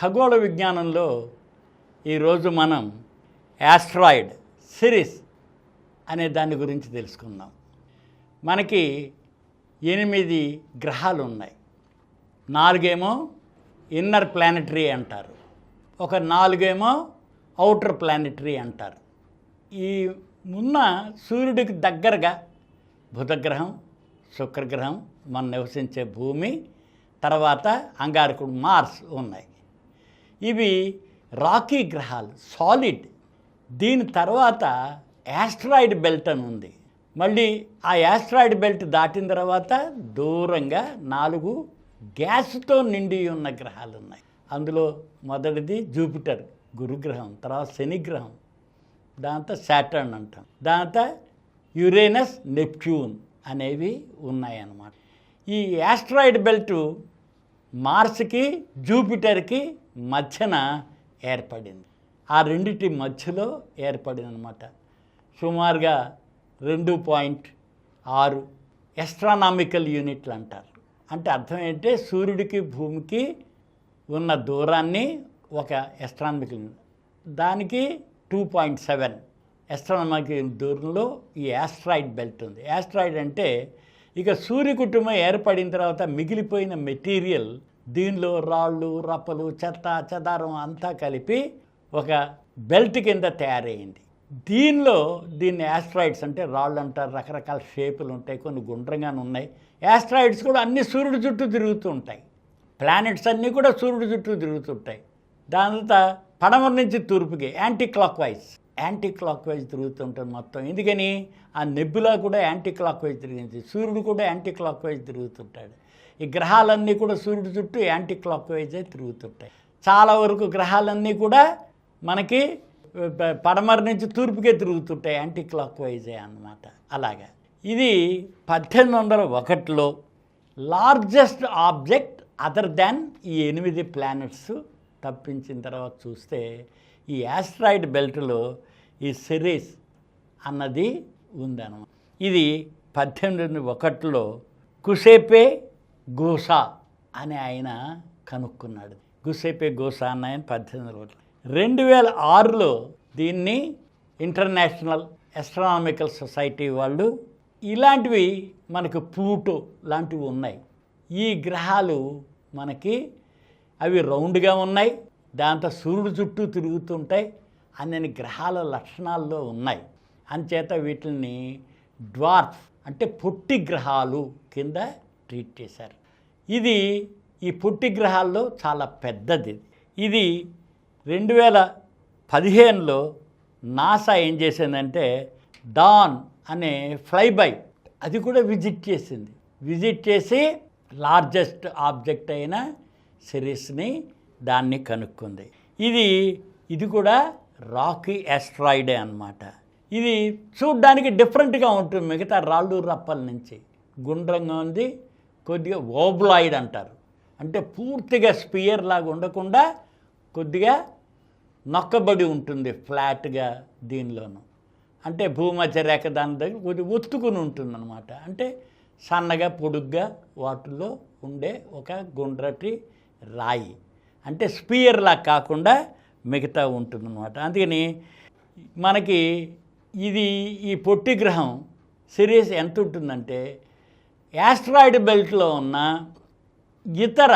ఖగోళ విజ్ఞానంలో ఈరోజు మనం యాస్ట్రాయిడ్ సిరీస్ అనే దాని గురించి తెలుసుకుందాం. మనకి 8 గ్రహాలు ఉన్నాయి. 4 ఏమో ఇన్నర్ ప్లానెటరీ అంటారు, ఒక 4 ఏమో అవుటర్ ప్లానెటరీ అంటారు. ఈ ఉన్న సూర్యుడికి దగ్గరగా బుధగ్రహం, శుక్రగ్రహం, మనం నివసించే భూమి, తర్వాత అంగారకుడు మార్స్ ఉన్నాయి. ఇవి రాకీ గ్రహాలు, సాలిడ్. దీని తర్వాత యాస్ట్రాయిడ్ బెల్ట్ అని ఉంది. మళ్ళీ ఆ యాస్ట్రాయిడ్ బెల్ట్ దాటిన తర్వాత దూరంగా 4 గ్యాస్తో నిండి ఉన్న గ్రహాలు ఉన్నాయి. అందులో మొదటిది జూపిటర్, గురుగ్రహం, తర్వాత శనిగ్రహం, దాంతో శాటర్న్ అంటాం, దాంతో యురేనస్, నెప్ట్యూన్ అనేవి ఉన్నాయన్నమాట. ఈ యాస్ట్రాయిడ్ బెల్ట్ మార్స్కి జూపిటర్కి మధ్యన ఏర్పడింది. ఆ రెండిటి మధ్యలో ఏర్పడింది అనమాట. సుమారుగా 2.6 ఎస్ట్రానామికల్ యూనిట్లు అంటారు. అంటే అర్థం ఏంటంటే సూర్యుడికి భూమికి ఉన్న దూరాన్ని ఒక ఎస్ట్రానామికల్ యూనిట్, దానికి 2.7 ఎస్ట్రానామికల్ దూరంలో ఈ యాస్ట్రాయిడ్ బెల్ట్ ఉంది. యాస్ట్రాయిడ్ అంటే ఇక సూర్య కుటుంబం ఏర్పడిన తర్వాత మిగిలిపోయిన మెటీరియల్, దీనిలో రాళ్ళు, రప్పలు, చెత్త చెదారం అంతా కలిపి ఒక బెల్ట్ కింద తయారైంది. దీన్ని యాస్ట్రాయిడ్స్ అంటే రాళ్ళు అంటారు. రకరకాల షేపులు ఉంటాయి, కొన్ని గుండ్రంగానే ఉన్నాయి. యాస్ట్రాయిడ్స్ కూడా అన్ని సూర్యుడి చుట్టూ తిరుగుతూ ఉంటాయి. ప్లానెట్స్ అన్నీ కూడా సూర్యుడి చుట్టూ తిరుగుతుంటాయి. దానితో పడమర నుంచి తూర్పుకి యాంటీ క్లాక్ వైజ్ తిరుగుతుంటుంది మొత్తం. ఎందుకని ఆ నెబ్బులా కూడా యాంటీ క్లాక్ వైజ్ తిరిగింది, సూర్యుడు కూడా యాంటీ క్లాక్ వైజ్ తిరుగుతుంటాడు. ఈ గ్రహాలన్నీ కూడా సూర్యుడి చుట్టూ యాంటీ క్లాక్ వైజే తిరుగుతుంటాయి. చాలా వరకు గ్రహాలన్నీ కూడా మనకి పడమర నుంచి తూర్పుకే తిరుగుతుంటాయి, యాంటీ క్లాక్ వైజే అన్నమాట. అలాగా ఇది 1801లో లార్జెస్ట్ ఆబ్జెక్ట్ అదర్ దాన్ ఈ 8 ప్లానెట్స్ తప్పించిన తర్వాత చూస్తే ఈ యాస్ట్రాయిడ్ బెల్ట్లో ఈ సిరీస్ అన్నది ఉందన్నమాట. ఇది 1801లో కుసేపే గోసా అనే ఆయన కనుక్కున్నాడు. గుసేపే గోసా అన్న ఆయన 1801. 2006లో దీన్ని ఇంటర్నేషనల్ ఎస్ట్రానామికల్ సొసైటీ వాళ్ళు ఇలాంటివి మనకు ప్లూటో లాంటివి ఉన్నాయి. ఈ గ్రహాలు మనకి అవి రౌండ్గా ఉన్నాయి, దాంతో సూర్యుడు చుట్టూ తిరుగుతుంటాయి, అన్ని గ్రహాల లక్షణాల్లో ఉన్నాయి. అంచేత వీటిని డ్వార్ఫ్ అంటే పొట్టి గ్రహాలు కింద ట్రీట్ చేశారు. ఈ పొట్టి గ్రహాల్లో చాలా పెద్దది. ఇది 2015లో నాసా ఏం చేసిందంటే డాన్ అనే ఫ్లైబై అది కూడా విజిట్ చేసి లార్జెస్ట్ ఆబ్జెక్ట్ అయిన సిరీస్ని దాన్ని కనుక్కుంది. ఇది కూడా రాకీ యాస్ట్రాయిడే అన్నమాట. ఇది చూడ్డానికి డిఫరెంట్గా ఉంటుంది మిగతా రాళ్ళు రప్పల నుంచి. గుండ్రంగా ఉంది, కొద్దిగా ఓబ్లాయిడ్ అంటారు. అంటే పూర్తిగా స్పియర్ లాగా ఉండకుండా కొద్దిగా నొక్కబడి ఉంటుంది ఫ్లాట్గా. దీనిలోనూ అంటే భూమధ్య రేఖ దాని దగ్గర కొద్దిగా ఒత్తుకుని ఉంటుందన్నమాట. అంటే సన్నగా పొడుగ్గా వాటిల్లో ఉండే ఒక గుండ్రటి రాయి, అంటే స్పియర్లా కాకుండా మిగతా ఉంటుందన్నమాట. అందుకని మనకి ఈ పొట్టి గ్రహం సిరీస్ ఎంత ఉంటుందంటే యాస్ట్రాయిడ్ బెల్ట్లో ఉన్న ఇతర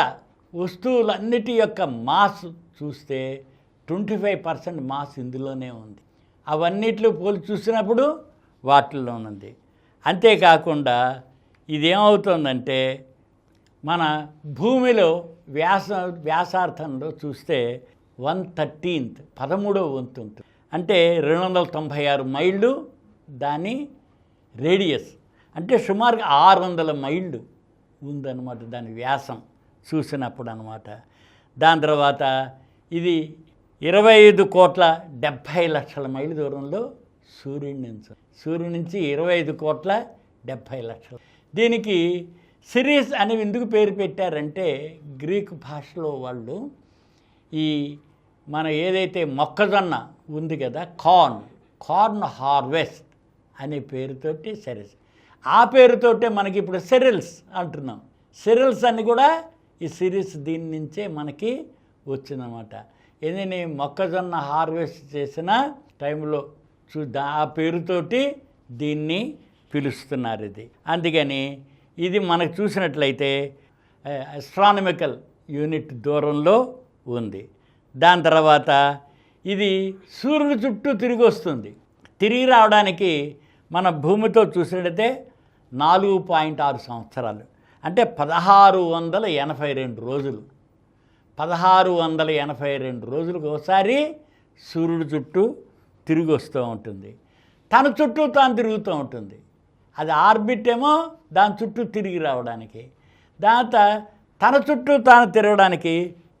వస్తువులన్నిటి యొక్క మాస్ చూస్తే 25% మాస్ ఇందులోనే ఉంది. అవన్నిట్లో పోల్చి చూసినప్పుడు వాటిల్లో ఉంది. అంతేకాకుండా ఇదేమవుతుందంటే మన భూమిలో వ్యాసార్థంలో చూస్తే 1/13 13వ వంతు ఉంటుంది. అంటే 296 మైళ్ళు దాని రేడియస్, అంటే సుమారుగా 600 మైళ్ళు ఉందన్నమాట దాని వ్యాసం చూసినప్పుడు అన్నమాట. దాని తర్వాత ఇది 25,70,00,000 మైళ్ళ దూరంలో సూర్యుడి నుంచి 25,70,00,000. దీనికి సిరీస్ అని ఎందుకు పేరు పెట్టారంటే గ్రీకు భాషలో వాళ్ళు మన ఏదైతే మొక్కజొన్న ఉంది కదా, కార్న్ హార్వెస్ట్ అనే పేరుతోటి సిరీస్, ఆ పేరుతోటే మనకి ఇప్పుడు సెరిల్స్ అంటున్నాం. సెరిల్స్ అని కూడా ఈ సిరీస్ దీని నుంచే మనకి వచ్చిందన్నమాట. ఏదైనా మొక్కజొన్న హార్వెస్ట్ చేసిన టైంలో ఆ పేరుతోటి దీన్ని పిలుస్తున్నారు. ఇది అందుకని ఇది మనకు చూసినట్లయితే ఆస్ట్రానమికల్ యూనిట్ దూరంలో ఉంది. దాని తర్వాత ఇది సూర్యుడి చుట్టూ తిరిగి వస్తుంది. తిరిగి రావడానికి మన భూమితో చూసినట్లయితే 4.6 సంవత్సరాలు, అంటే 1682 రోజులు. 1682 రోజులకు ఒకసారి సూర్యుడి చుట్టూ తిరిగి వస్తూ ఉంటుంది. తన చుట్టూ తాను తిరుగుతూ ఉంటుంది. అది ఆర్బిట్ ఏమో దాని చుట్టూ తిరిగి రావడానికి, దాంతో తన చుట్టూ తాను తిరగడానికి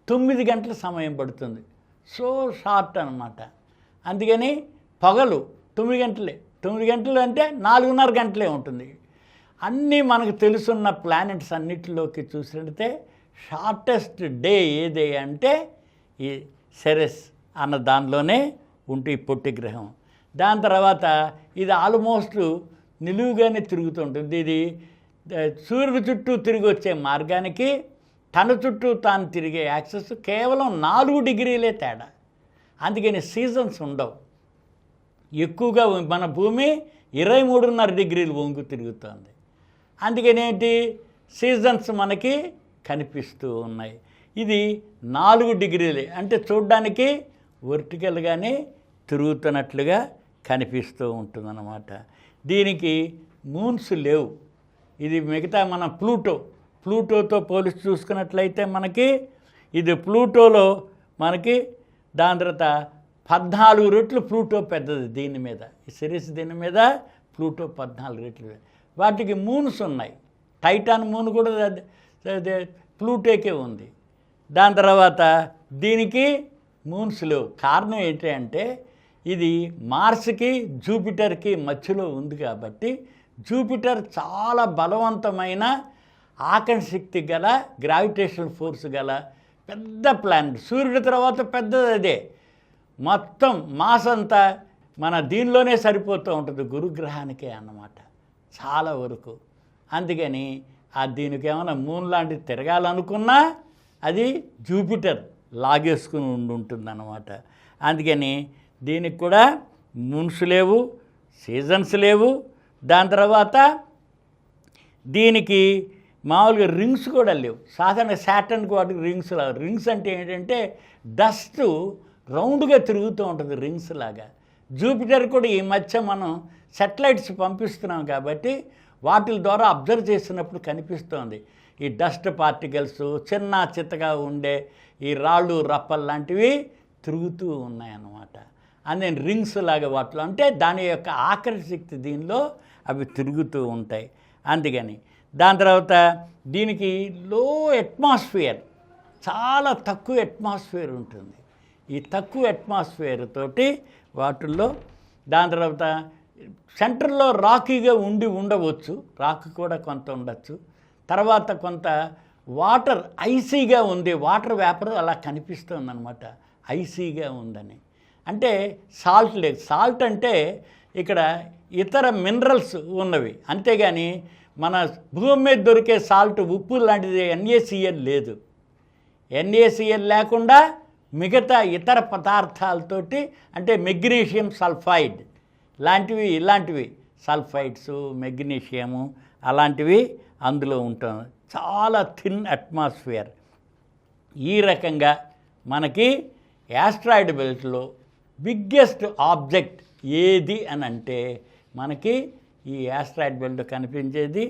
9 గంటల సమయం పడుతుంది. సో షార్ట్ అన్నమాట. అందుకని పగలు 9 గంటలే. 9 గంటలు అంటే 4.5 గంటలే ఉంటుంది. అన్నీ మనకు తెలుసున్న ప్లానెట్స్ అన్నిటిలోకి చూసినట్టే షార్టెస్ట్ డే ఏదే అంటే ఈ సెరెస్ అన్న దానిలోనే ఉంటుంది ఈ పొట్టి గ్రహం. దాని తర్వాత ఇది ఆల్మోస్ట్ నిలువుగానే తిరుగుతుంటుంది. ఇది సూర్యుడి చుట్టూ తిరిగి వచ్చే మార్గానికి తన చుట్టూ తాను తిరిగే యాక్సెస్ కేవలం 4 డిగ్రీలే తేడా. అందుకని సీజన్స్ ఉండవు. ఎక్కువగా మన భూమి 23.5 డిగ్రీలు వంగు తిరుగుతుంది. అందుకని ఏంటి సీజన్స్ మనకి కనిపిస్తూ ఉన్నాయి. ఇది 4 డిగ్రీలే, అంటే చూడ్డానికి వర్టికల్గానే తిరుగుతున్నట్లుగా కనిపిస్తూ ఉంటుందన్నమాట. దీనికి మూన్స్ లేవు. ఇది మిగతా మన ప్లూటోతో పోలిసి చూసుకున్నట్లయితే మనకి ఇది ప్లూటోలో మనకి దాని తర్వాత 14 రెట్లు ప్లూటో పెద్దది దీని మీద. ఈ సిరీస్ దీని మీద ప్లూటో 14 రెట్లు. వాటికి మూన్స్ ఉన్నాయి. టైటాన్ మూన్ కూడా ప్లూటోకే ఉంది. దాని తర్వాత దీనికి మూన్స్ లేవు. కారణం ఏంటి అంటే ఇది మార్స్కి జూపిటర్కి మధ్యలో ఉంది కాబట్టి జూపిటర్ చాలా బలవంతమైన ఆకర్షణ గల గ్రావిటేషనల్ ఫోర్స్ గల పెద్ద ప్లానెట్. సూర్యుడి తర్వాత పెద్దది అదే. మొత్తం మాస్ అంతా మన దీనిలోనే సరిపోతూ ఉంటుంది, గురుగ్రహానికే అన్నమాట చాలా వరకు. అందుకని దీనికి ఏమైనా మూన్ లాంటిది తిరగాలనుకున్నా అది జూపిటర్ లాగేసుకుని ఉంటుందన్నమాట. అందుకని దీనికి కూడా మూన్స్ లేవు, సీజన్స్ లేవు. దాని తర్వాత దీనికి మామూలుగా రింగ్స్ కూడా లేవు. సాధారణ శాటర్న్కి వాటికి రింగ్స్ లాగా. రింగ్స్ అంటే ఏంటంటే డస్ట్ రౌండ్గా తిరుగుతూ ఉంటుంది రింగ్స్ లాగా. జూపిటర్ కూడా ఈ మధ్య మనం సెటిలైట్స్ పంపిస్తున్నాం కాబట్టి వాటి ద్వారా అబ్జర్వ్ చేసినప్పుడు కనిపిస్తోంది ఈ డస్ట్ పార్టికల్స్ చిన్న చిత్తగా ఉండే ఈ రాళ్ళు రప్పలు లాంటివి తిరుగుతూ ఉన్నాయన్నమాట. అందుకని రింగ్స్ లాగా వాటిలో అంటే దాని యొక్క ఆకర్షణ శక్తి దీనిలో అవి తిరుగుతూ ఉంటాయి. అందుకని దాని తర్వాత దీనికి లో అట్మాస్ఫియర్, చాలా తక్కువ అట్మాస్ఫియర్ ఉంటుంది. ఈ తక్కువ అట్మాస్ఫియర్ తోటి వాటిల్లో దాని తర్వాత సెంటర్లో రాకీగా ఉండవచ్చు, రాక్ కూడా కొంత ఉండొచ్చు. తర్వాత కొంత వాటర్ ఐసీగా ఉంది, వాటర్ వేపర్ అలా కనిపిస్తుందన్నమాట, ఐసీగా ఉందని. అంటే సాల్ట్ లేదు. సాల్ట్ అంటే ఇక్కడ ఇతర మినరల్స్ ఉన్నవి, అంతేగాని మన భూమి మీద దొరికే సాల్ట్ ఉప్పు లాంటిది NaCl లేదు. NaCl లేకుండా మిగతా ఇతర పదార్థాలతోటి అంటే మెగ్నీషియం సల్ఫైడ్ లాంటివి ఇలాంటివి సల్ఫైడ్స్ మెగ్నీషియము అలాంటివి అందులో ఉంటుంది. చాలా థిన్ అట్మాస్ఫియర్. ఈ రకంగా మనకి యాస్ట్రాయిడ్ బెల్ట్లో బిగ్గెస్ట్ ఆబ్జెక్ట్ ఏది అని అంటే మనకి ఈ యాస్ట్రాయిడ్ బెల్ట్ కనిపించేది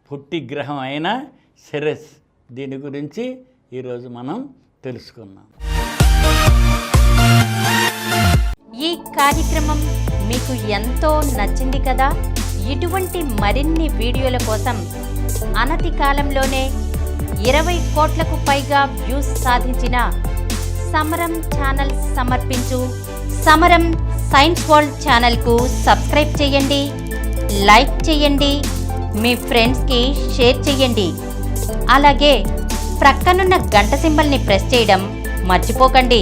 పొట్టి గ్రహం అయిన సెరెస్. దీని గురించి ఈరోజు మనం తెలుసుకున్నాం. ఈ కార్యక్రమం మీకు ఎంతో నచ్చింది కదా. ఇటువంటి మరిన్ని వీడియోల కోసం అనతి కాలంలోనే 20 కోట్లకు పైగా వ్యూస్ సాధించిన సమరం ఛానల్ సమర్పించు సమరం సైన్స్ వరల్డ్ ఛానల్కు సబ్స్క్రైబ్ చేయండి, లైక్ చేయండి, మీ ఫ్రెండ్స్కి షేర్ చేయండి. అలాగే ప్రక్కనున్న గంట సింబల్ని ప్రెస్ చేయడం మర్చిపోకండి.